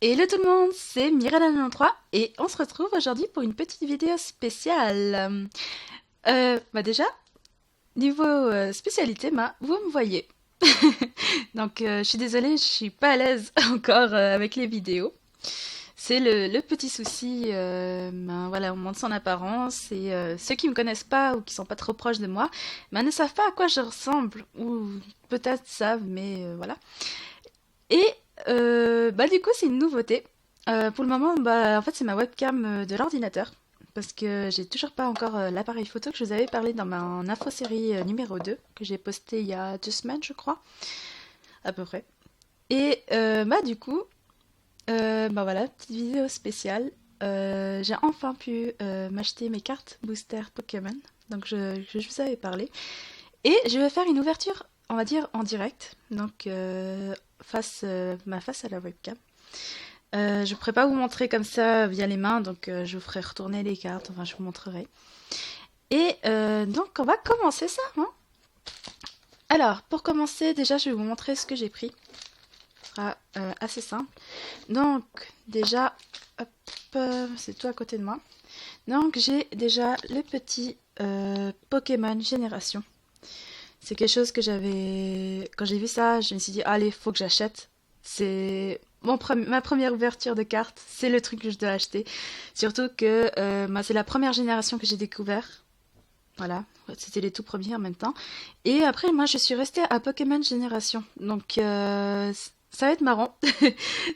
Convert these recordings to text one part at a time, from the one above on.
Hello tout le monde, c'est Mirella93 et on se retrouve aujourd'hui pour une petite vidéo spéciale. Déjà, niveau spécialité, vous me voyez. Donc je suis désolée, je suis pas à l'aise encore avec les vidéos. C'est le petit souci, voilà, on montre son apparence et ceux qui me connaissent pas ou qui sont pas trop proches de moi, ne savent pas à quoi je ressemble ou peut-être savent, mais voilà. Et du coup, c'est une nouveauté. Pour le moment, en fait, c'est ma webcam de l'ordinateur. Parce que j'ai toujours pas encore l'appareil photo que je vous avais parlé dans ma info-série numéro 2, que j'ai posté il y a 2 semaines, je crois, à peu près. Et du coup, voilà, petite vidéo spéciale. J'ai enfin pu m'acheter mes cartes booster Pokémon. Donc, je vous avais parlé. Et je vais faire une ouverture, on va dire, en direct. Donc, ma face à la webcam. Je ne pourrais pas vous montrer comme ça via les mains, donc je vous ferai retourner les cartes, enfin je vous montrerai. Et donc on va commencer ça, hein. Alors, pour commencer, déjà je vais vous montrer ce que j'ai pris. Ce sera assez simple. Donc, déjà, hop, c'est tout à côté de moi. Donc j'ai déjà le petit Pokémon Génération. C'est quelque chose que j'avais... Quand j'ai vu ça, je me suis dit, allez, faut que j'achète. C'est ma première ouverture de carte, c'est le truc que je dois acheter. Surtout que c'est la première génération que j'ai découvert. Voilà, c'était les tout premiers en même temps. Et après, moi, je suis restée à Pokémon Génération. Donc, ça va être marrant.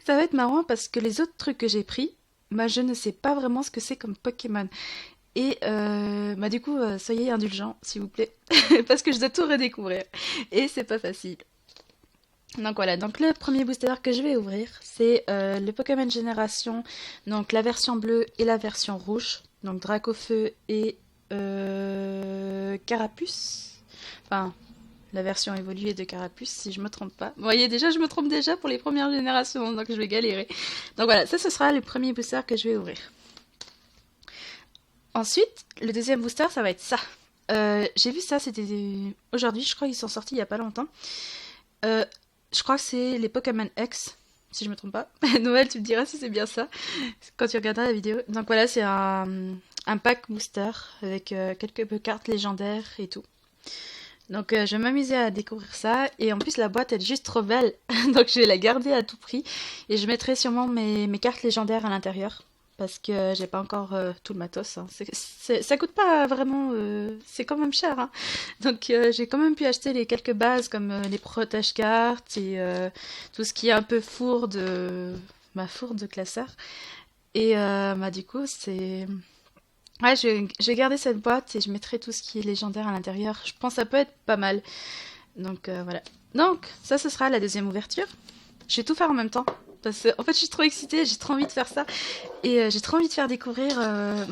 Ça va être marrant parce que les autres trucs que j'ai pris, je ne sais pas vraiment ce que c'est comme Pokémon. Et du coup, soyez indulgents, s'il vous plaît, parce que je dois tout redécouvrir. Et c'est pas facile. Donc voilà, donc le premier booster que je vais ouvrir, c'est le Pokémon Génération, donc la version bleue et la version rouge, donc Dracofeu et Carapuce. Enfin, la version évoluée de Carapuce, si je me trompe pas. Vous voyez, déjà, je me trompe déjà pour les premières générations, donc je vais galérer. Donc voilà, ça, ce sera le premier booster que je vais ouvrir. Ensuite, le deuxième booster, ça va être ça. J'ai vu ça, c'était aujourd'hui, je crois qu'ils sont sortis il y a pas longtemps. Euh, je crois que c'est les Pokémon X, si je me trompe pas. Noël, tu me diras si c'est bien ça, quand tu regarderas la vidéo. Donc voilà, c'est un pack booster avec quelques cartes légendaires et tout. Donc je vais m'amuser à découvrir ça. Et en plus, la boîte, elle est juste trop belle. Donc je vais la garder à tout prix. Et je mettrai sûrement mes cartes légendaires à l'intérieur. Parce que j'ai pas encore tout le matos, hein. Ça coûte pas vraiment... c'est quand même cher, hein. Donc j'ai quand même pu acheter les quelques bases comme les protège cartes et tout ce qui est un peu four de classeur. Et du coup, c'est... Ouais, je vais garder cette boîte et je mettrai tout ce qui est légendaire à l'intérieur. Je pense que ça peut être pas mal. Donc voilà. Donc ça, ce sera la deuxième ouverture. Je vais tout faire en même temps. Parce que, en fait, je suis trop excitée, j'ai trop envie de faire ça. Et j'ai trop envie de faire découvrir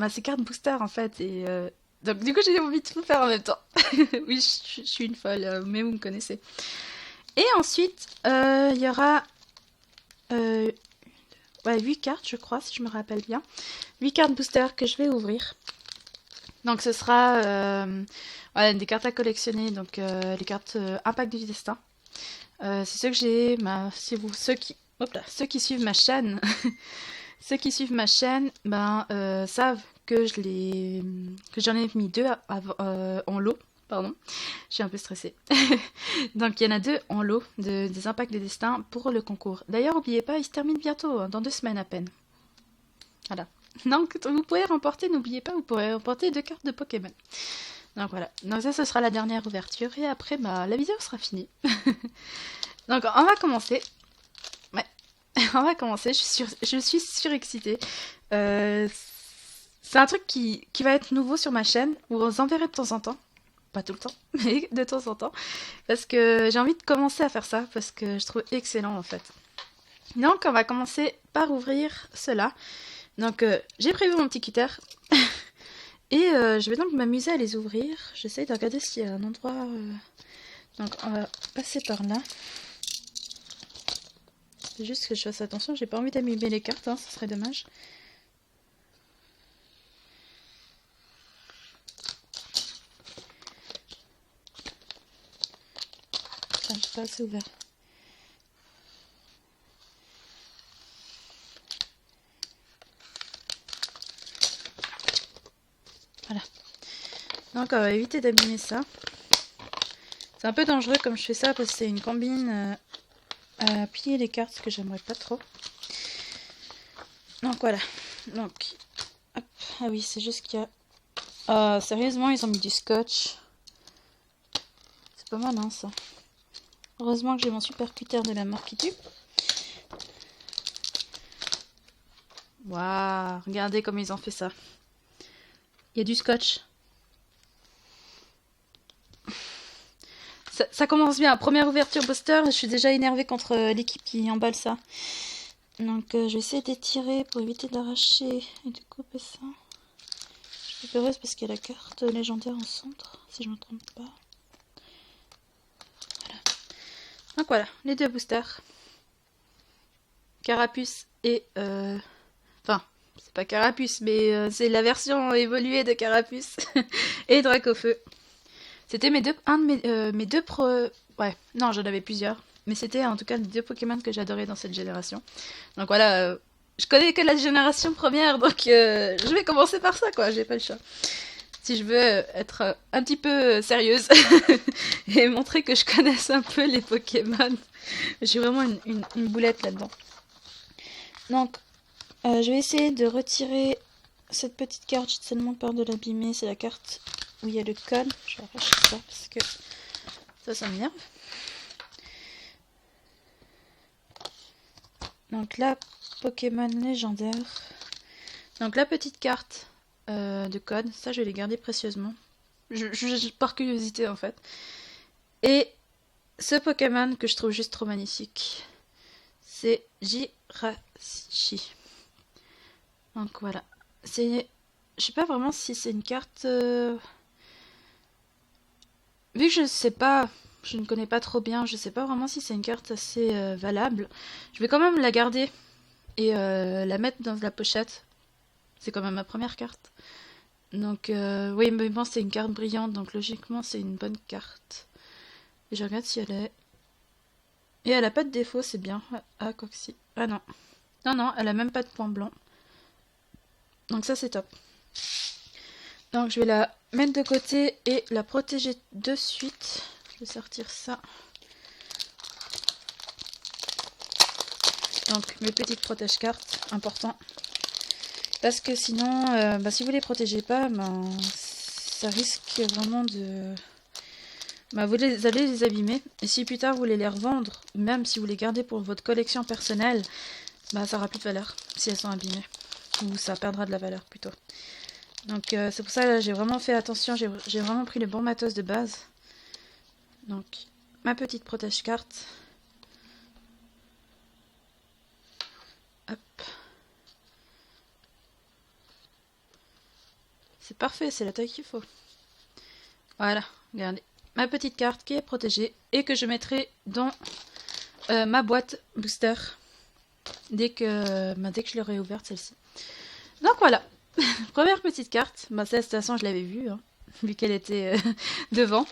ces cartes booster, en fait. Et donc, du coup, j'ai envie de tout faire en même temps. Oui, je suis une folle, mais vous me connaissez. Et ensuite, il y aura euh, 8 cartes, je crois, si je me rappelle bien. 8 cartes booster que je vais ouvrir. Donc, ce sera voilà, des cartes à collectionner. Donc, les cartes Impact du Destin. C'est ceux que j'ai. Si vous, ceux qui suivent ma chaîne, ceux qui suivent ma chaîne, savent que que j'en ai mis deux en lot. Pardon, je suis un peu stressée. Donc il y en a deux en lot des impacts de destin pour le concours. D'ailleurs, n'oubliez pas, il se termine bientôt, hein, dans 2 semaines à peine. Voilà. Donc vous pouvez remporter, n'oubliez pas, vous pourrez remporter 2 cartes de Pokémon. Donc voilà. Donc ça, ce sera la dernière ouverture et après, la vidéo sera finie. Donc on va commencer. Ouais, on va commencer. Je suis surexcitée. Euh, c'est un truc qui va être nouveau sur ma chaîne. Vous en verrez de temps en temps. Pas tout le temps, mais de temps en temps. Parce que j'ai envie de commencer à faire ça. Parce que je trouve excellent en fait. Donc on va commencer par ouvrir cela. Donc j'ai prévu mon petit cutter. Et je vais donc m'amuser à les ouvrir. J'essaye de regarder s'il y a un endroit... Donc on va passer par là. C'est juste que je fasse attention, j'ai pas envie d'abîmer les cartes, hein, ce serait dommage. Ah, c'est pas assez ouvert. Voilà. Donc on va éviter d'abîmer ça. C'est un peu dangereux comme je fais ça parce que c'est une combine à plier les cartes que j'aimerais pas trop. Donc voilà. Donc, hop. Ah oui, c'est juste qu'il y a... Ah, sérieusement, ils ont mis du scotch. C'est pas mal, hein, ça. Heureusement que j'ai mon super cutter de la mort qui tue. Waouh, regardez comme ils ont fait ça. Il y a du scotch. Ça commence bien. Première ouverture booster, je suis déjà énervée contre l'équipe qui emballe ça. Donc je vais essayer d'étirer pour éviter d'arracher et de couper ça. Je suis heureuse parce qu'il y a la carte légendaire en centre, si je ne me trompe pas. Voilà. Donc voilà, les deux boosters. Carapuce et... Enfin, c'est pas Carapuce, mais c'est la version évoluée de Carapuce. Et Dracofeu. C'était mes deux ouais, non, j'en avais plusieurs. Mais c'était en tout cas les deux Pokémon que j'adorais dans cette génération. Donc voilà, je connais que la génération première, donc je vais commencer par ça, quoi. J'ai pas le choix. Si je veux être un petit peu sérieuse et montrer que je connaisse un peu les Pokémon. Je suis vraiment une boulette là-dedans. Donc, je vais essayer de retirer cette petite carte. J'ai tellement peur de l'abîmer. C'est la carte où il y a le code. Je vais arracher ça parce que ça m'énerve. Donc là, Pokémon légendaire. Donc la petite carte de code, ça je vais les garder précieusement. Par curiosité en fait. Et ce Pokémon que je trouve juste trop magnifique, c'est Jirachi. Donc voilà. C'est... Je sais pas vraiment si c'est une carte... Vu que je sais pas... Je ne connais pas trop bien, je sais pas vraiment si c'est une carte assez valable. Je vais quand même la garder et la mettre dans la pochette. C'est quand même ma première carte. Donc oui, mais bon, c'est une carte brillante, donc logiquement c'est une bonne carte. Et je regarde si elle est... Et elle a pas de défaut, c'est bien. Ah, quoi que si. Ah non. Non, non, elle a même pas de point blanc. Donc ça c'est top. Donc je vais la mettre de côté et la protéger de suite. Je vais sortir ça. Donc mes petites protège-cartes, important. Parce que sinon, si vous les protégez pas, ça risque vraiment de... vous allez les abîmer. Et si plus tard vous voulez les revendre, même si vous les gardez pour votre collection personnelle, ça n'aura plus de valeur si elles sont abîmées. Ou ça perdra de la valeur plutôt. Donc c'est pour ça que j'ai vraiment fait attention, j'ai vraiment pris le bon matos de base. Donc ma petite protège-carte. Hop. C'est parfait, c'est la taille qu'il faut. Voilà, regardez. Ma petite carte qui est protégée et que je mettrai dans ma boîte booster dès que je l'aurai ouverte celle-ci. Donc voilà, première petite carte. Ça, de toute façon, je l'avais vue, hein, vu qu'elle était devant.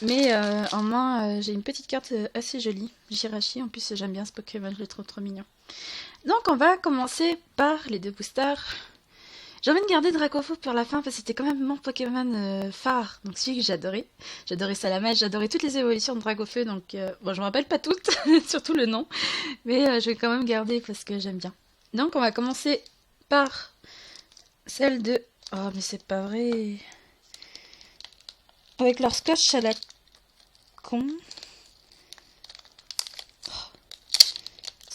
Mais en main, j'ai une petite carte assez jolie, Jirachi. En plus, j'aime bien ce Pokémon, je le trouve trop mignon. Donc on va commencer par les deux boosters. J'ai envie de garder Dracofeu pour la fin parce que c'était quand même mon Pokémon phare. Donc celui que j'adorais. J'adorais Salamèche, j'adorais toutes les évolutions de Dracofeu. Donc bon, je me rappelle pas toutes, surtout le nom. Mais je vais quand même garder parce que j'aime bien. Donc on va commencer par celle de... Oh mais c'est pas vrai. Avec leur scotch à la con.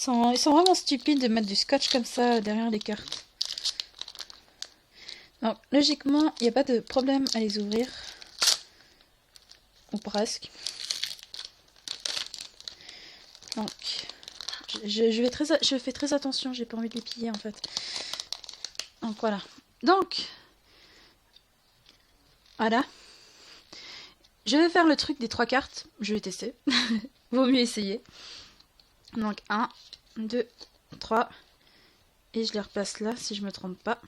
Ils sont vraiment stupides de mettre du scotch comme ça derrière les cartes. Donc, logiquement, il n'y a pas de problème à les ouvrir. Ou presque. Donc, je fais très attention, j'ai pas envie de les piller en fait. Donc voilà. Donc, voilà. Je vais faire le truc des 3 cartes. Je vais tester. Vaut mieux essayer. Donc 1, 2, 3. Et je les replace là si je me trompe pas.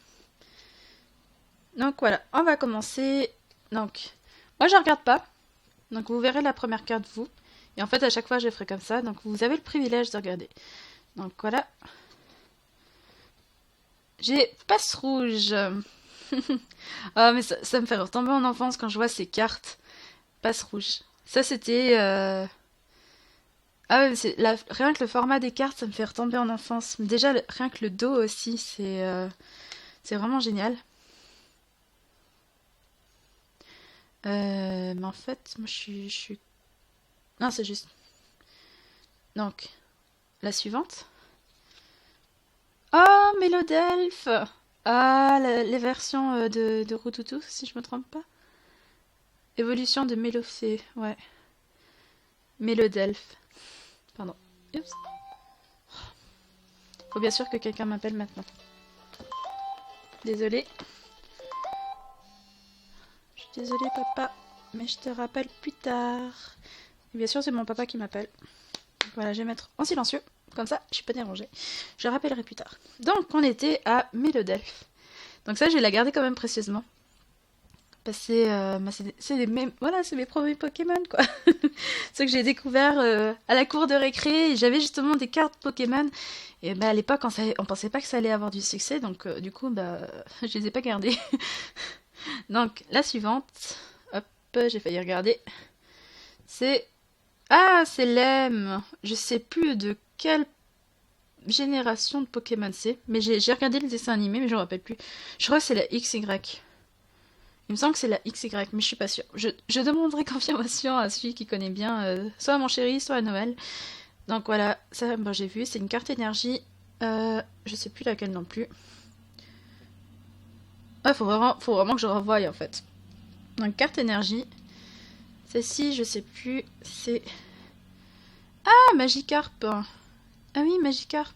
Donc voilà, on va commencer. Donc, moi je regarde pas. Donc vous verrez la première carte vous. Et en fait à chaque fois je ferai comme ça. Donc vous avez le privilège de regarder. Donc voilà. J'ai passe rouge. Ah, mais ça me fait retomber en enfance quand je vois ces cartes passe rouge. Ça, c'était. Ah ouais, mais rien que le format des cartes, ça me fait retomber en enfance. Déjà, rien que le dos aussi, c'est vraiment génial. Mais en fait, moi, je suis. Non, c'est juste. Donc, la suivante. Oh, Mélodelphe! Ah, les versions de Routoutou, si je me trompe pas. Évolution de Mélofée, ouais. Mélodelphe. Pardon. Oups. Faut bien sûr que quelqu'un m'appelle maintenant. Désolée. Je suis désolée, papa. Mais je te rappelle plus tard. Et bien sûr, c'est mon papa qui m'appelle. Voilà, je vais mettre en silencieux. Comme ça, je suis pas dérangée. Je rappellerai plus tard. Donc, on était à Mélodelphe. Donc ça, je vais la garder quand même précieusement. Parce que voilà, c'est mes premiers Pokémon, quoi. Ceux que j'ai découvert à la cour de récré. J'avais justement des cartes Pokémon. Et bah, à l'époque, on pensait pas que ça allait avoir du succès. Donc, du coup, bah, je les ai pas gardés. Donc, la suivante. Hop, j'ai failli regarder. C'est... Ah, c'est Lem. Je sais plus de quelle génération de Pokémon c'est. Mais j'ai regardé le dessin animé, mais je me rappelle plus. Je crois que c'est la XY. Il me semble que c'est la XY, mais je suis pas sûre. Je demanderai confirmation à celui qui connaît bien, soit à mon chéri, soit à Noël. Donc voilà, ça, bon, j'ai vu, c'est une carte énergie. Je sais plus laquelle non plus. Ah, faut vraiment que je revoie en fait. Donc carte énergie. Celle-ci, je sais plus, c'est... Ah, Magikarp. Ah oui, Magikarp.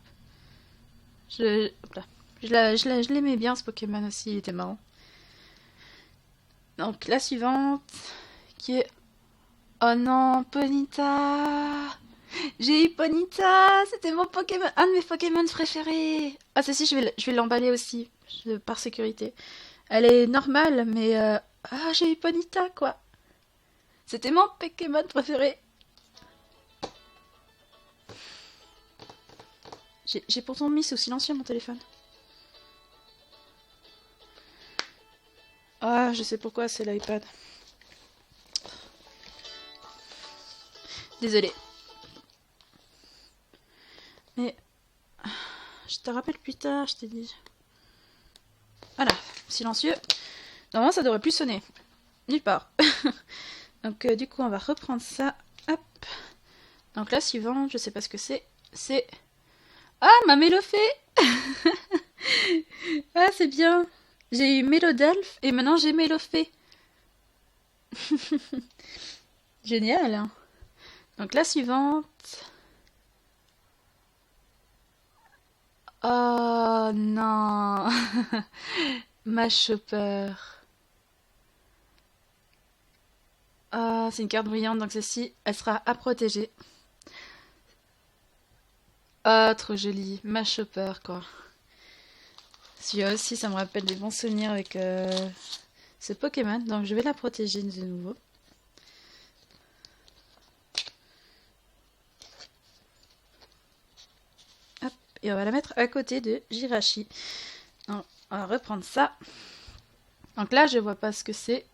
Hop là. Je l'aimais bien ce Pokémon aussi, il était marrant. Donc la suivante, qui est... Oh non, Ponyta! J'ai eu Ponyta! C'était mon Pokémon, un de mes Pokémon préférés! Ah, celle-ci, je vais l'emballer aussi, par sécurité. Elle est normale, mais... Ah, j'ai eu Ponyta, quoi! C'était mon Pokémon préféré! J'ai pourtant mis sous silencieux mon téléphone. Ah, je sais pourquoi, c'est l'iPad. Désolée. Mais... Je te rappelle plus tard, je t'ai dit. Voilà, silencieux. Normalement, ça devrait plus sonner. Nulle part. Donc, du coup, on va reprendre ça. Hop. Donc, la suivante, je sais pas ce que c'est. C'est... Ah, ma Mélofée. Ah, c'est bien. J'ai eu Mélodelphe et maintenant j'ai Mélofée. Génial, hein. Donc, la suivante... Oh non. Ma Chopper. Ah, c'est une carte brillante, donc celle-ci, elle sera à protéger. Ah, trop jolie. Ma Chopper, quoi. Celui-là aussi, ça me rappelle des bons souvenirs avec ce Pokémon. Donc, je vais la protéger de nouveau. Hop, et on va la mettre à côté de Jirachi. Donc, on va reprendre ça. Donc là, je vois pas ce que c'est.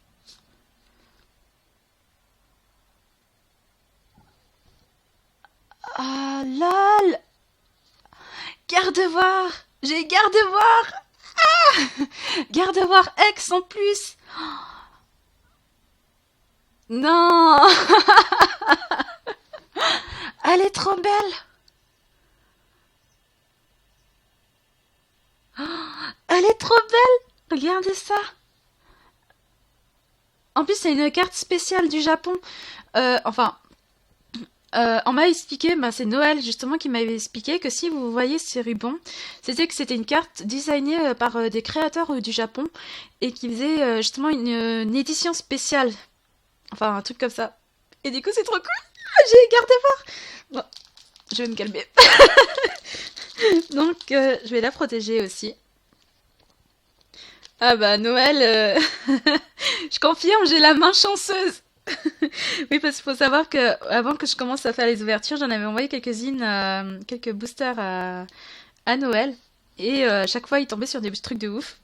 Ah, lol! Gardevoir! J'ai Gardevoir! Gardevoir X en plus! Non! Elle est trop belle! Elle est trop belle! Regardez ça! En plus, c'est une carte spéciale du Japon. Enfin, on m'a expliqué, bah, c'est Noël justement qui m'avait expliqué que si vous voyez ces rubans, c'était une carte designée par des créateurs du Japon et qui faisait justement une édition spéciale. Enfin, un truc comme ça. Et du coup, c'est trop cool! Ah, j'ai Gardevoir! Bon, je vais me calmer. Donc, je vais la protéger aussi. Ah bah, Noël, je confirme, j'ai la main chanceuse! Oui, parce qu'il faut savoir que avant que je commence à faire les ouvertures, j'en avais envoyé quelques-unes, quelques boosters à Noël. Et à chaque fois, il tombait sur des trucs de ouf.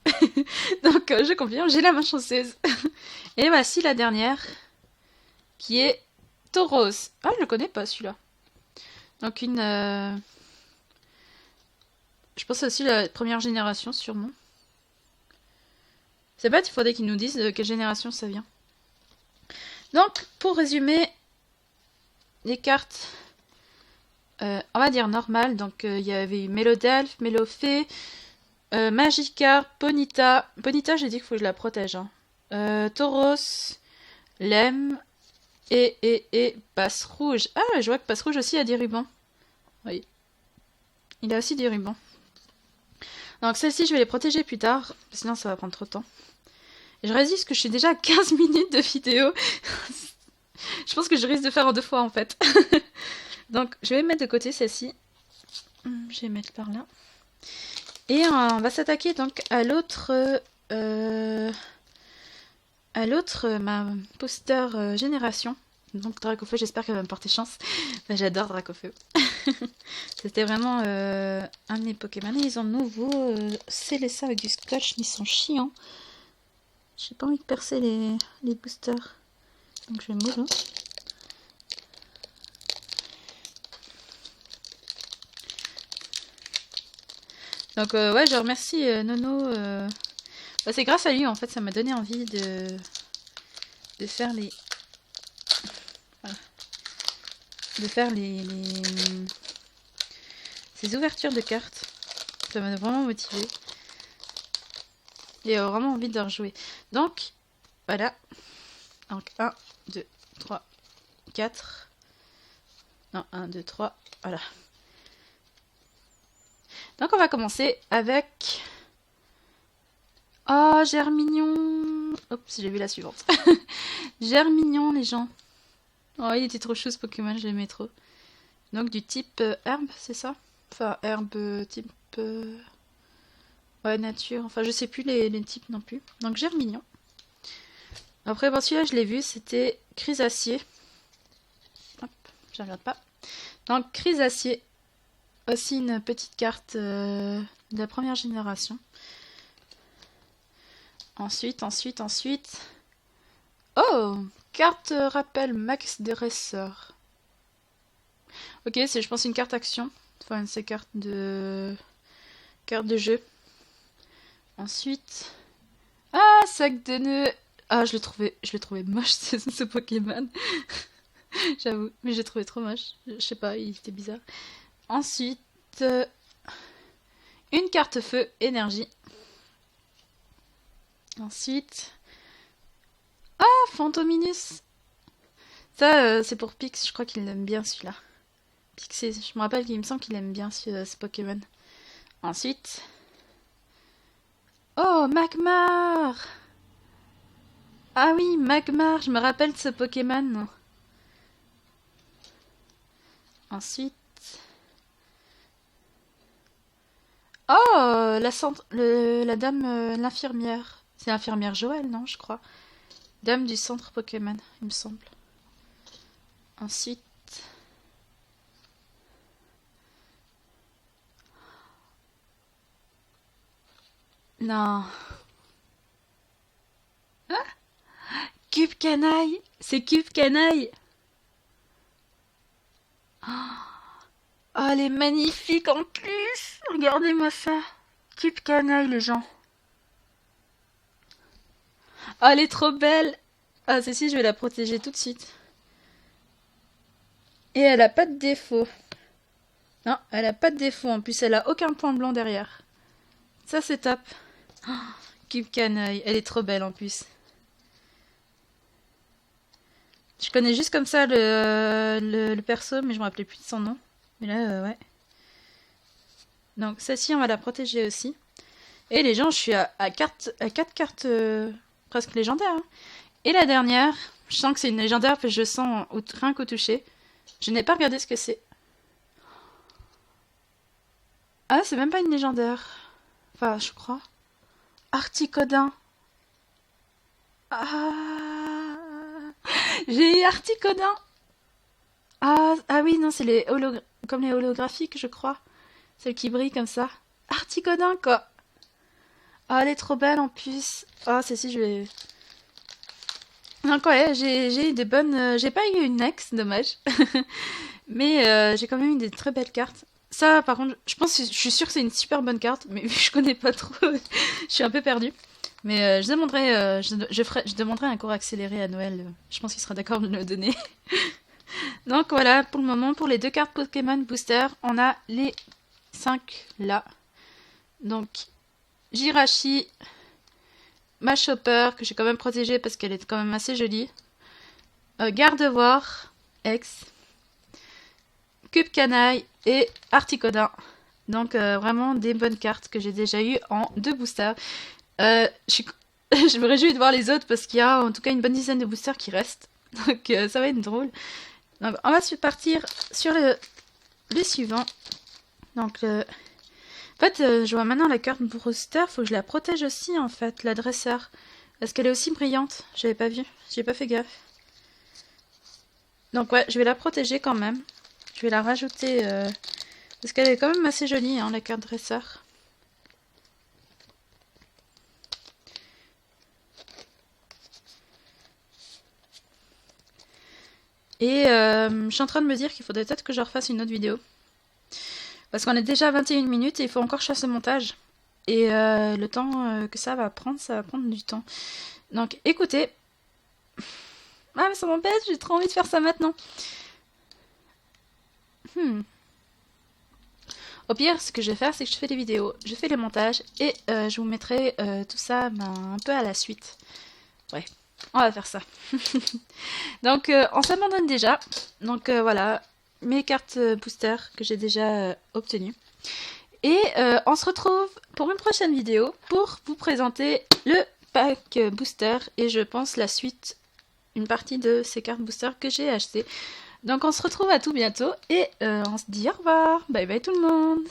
Donc, je confirme, j'ai la main chanceuse. Et voici la dernière, qui est Tauros. Ah, je le connais pas, celui-là. Donc, je pense aussi la première génération, sûrement. C'est bête, il faudrait qu'ils nous disent de quelle génération ça vient. Donc, pour résumer, les cartes, on va dire normales. Donc, il y avait eu Mélodelphe, Mélofée, Magikarp, Ponyta. Ponyta, j'ai dit qu'il faut que je la protège. Hein. Tauros, Lem et Passe Rouge. Ah, je vois que Passe Rouge aussi a des rubans. Oui. Il a aussi des rubans. Donc, celles-ci, je vais les protéger plus tard. Sinon, ça va prendre trop de temps. Et je résiste que je suis déjà à 15 minutes de vidéo. Je pense que je risque de faire en 2 fois en fait. Donc je vais mettre de côté celle-ci. Je vais mettre par là. Et on va s'attaquer donc à l'autre ma poster génération. Donc Dracofeu, j'espère qu'elle va me porter chance. Enfin, j'adore Dracofeu. C'était vraiment un de mes Pokémon. Et ils ont de nouveau scellé ça avec du scotch. Ils sont chiants. J'ai pas envie de percer les boosters. Donc je vais mourir. Donc ouais, je remercie Nono. Bah, c'est grâce à lui en fait, ça m'a donné envie de faire les... Voilà. De faire ces ouvertures de cartes. Ça m'a vraiment motivé. Et vraiment envie de rejouer. Donc, voilà. Donc 1, 2, 3, 4. Non, 1, 2, 3. Voilà. Donc on va commencer avec... Oh, Germignon. Oups, j'ai vu la suivante. Germignon, les gens. Oh, il était trop chou ce Pokémon, je l'aimais trop. Donc du type herbe, c'est ça? Enfin, herbe type... Ouais, nature. Enfin, je sais plus les types non plus. Donc Germignon. Après, bon, celui-là, je l'ai vu, c'était Chrysacier. Hop, je regarde pas. Donc Chrysacier. Aussi une petite carte de la première génération. Ensuite. Oh! Carte rappel Max Dresseur. Ok, c'est je pense une carte action. Enfin, c'est carte de jeu. Ensuite. Ah, sac de nœuds. Ah, je le trouvais moche ce Pokémon. J'avoue, mais je l'ai trouvé trop moche. Je sais pas, il était bizarre. Ensuite, une carte feu énergie. Ensuite, ah, Fantominus. Ça, c'est pour Pix, je crois qu'il aime bien celui-là. Pixé, je me rappelle qu'il me semble qu'il aime bien ce Pokémon. Ensuite, oh, Magmar. Ah oui, Magmar, je me rappelle de ce Pokémon. Ensuite, oh, la dame, l'infirmière. C'est l'infirmière Joël, non, je crois. Dame du centre Pokémon, il me semble. Ensuite... Non. Ah, Cube Canaille. C'est Cube Canaille. Oh, elle est magnifique en plus. Regardez-moi ça. Cube Canaille, les gens. Oh, elle est trop belle. Ah, celle-ci, je vais la protéger tout de suite. Et elle a pas de défaut. Non, elle a pas de défaut. En plus, elle a aucun point blanc derrière. Ça, c'est top. Oh, Cube Canaille. Elle est trop belle en plus. Je connais juste comme ça le perso, mais je me rappelais plus de son nom. Mais là, ouais. Donc, celle-ci, on va la protéger aussi. Et les gens, je suis à 4 cartes presque légendaires. Hein. Et la dernière, je sens que c'est une légendaire, parce que je sens rien qu'au toucher. Je n'ai pas regardé ce que c'est. Ah, c'est même pas une légendaire. Enfin, je crois. Articodin. Ah, j'ai eu Articodin. Ah oui, non, c'est comme les holographiques, je crois. Celles qui brillent comme ça. Articodin, quoi. Oh, elle est trop belle en plus. Oh, celle-ci, je vais... Donc ouais, j'ai eu des bonnes... j'ai pas eu une ex, dommage. Mais j'ai quand même eu des très belles cartes. Ça, par contre, je suis sûre que c'est une super bonne carte, mais vu que je connais pas trop, je suis un peu perdue. Mais je demanderai, je demanderai un cours accéléré à Noël. Je pense qu'il sera d'accord de me le donner. Donc voilà, pour le moment, pour les deux cartes Pokémon Booster, on a les 5 là. Donc, Jirachi, Machopper, que j'ai quand même protégée parce qu'elle est quand même assez jolie. Gardevoir, X, Cube Canaille et Articodin. Donc vraiment des bonnes cartes que j'ai déjà eues en 2 boosters. Je me réjouis de voir les autres parce qu'il y a en tout cas une bonne dizaine de boosters qui restent. Donc ça va être drôle. Donc, on va partir sur le suivant. Donc en fait, je vois maintenant la carte booster, faut que je la protège aussi en fait, la dresseur. Parce qu'elle est aussi brillante, j'avais pas vu, j'ai pas fait gaffe. Donc ouais, je vais la protéger quand même. Je vais la rajouter, parce qu'elle est quand même assez jolie, hein, la carte dresseur. Et je suis en train de me dire qu'il faudrait peut-être que je refasse une autre vidéo. Parce qu'on est déjà à 21 minutes et il faut encore que je fasse le montage. Et le temps que ça va prendre du temps. Donc écoutez. Ah mais ça m'embête, j'ai trop envie de faire ça maintenant. Au pire, ce que je vais faire, c'est que je fais des vidéos, je fais les montages et je vous mettrai tout ça un peu à la suite. Ouais, on va faire ça. Donc on s'abandonne déjà. Donc voilà, mes cartes booster que j'ai déjà obtenues. Et on se retrouve pour une prochaine vidéo pour vous présenter le pack booster et je pense la suite, une partie de ces cartes booster que j'ai achetées. Donc on se retrouve à tout bientôt et on se dit au revoir. Bye bye tout le monde.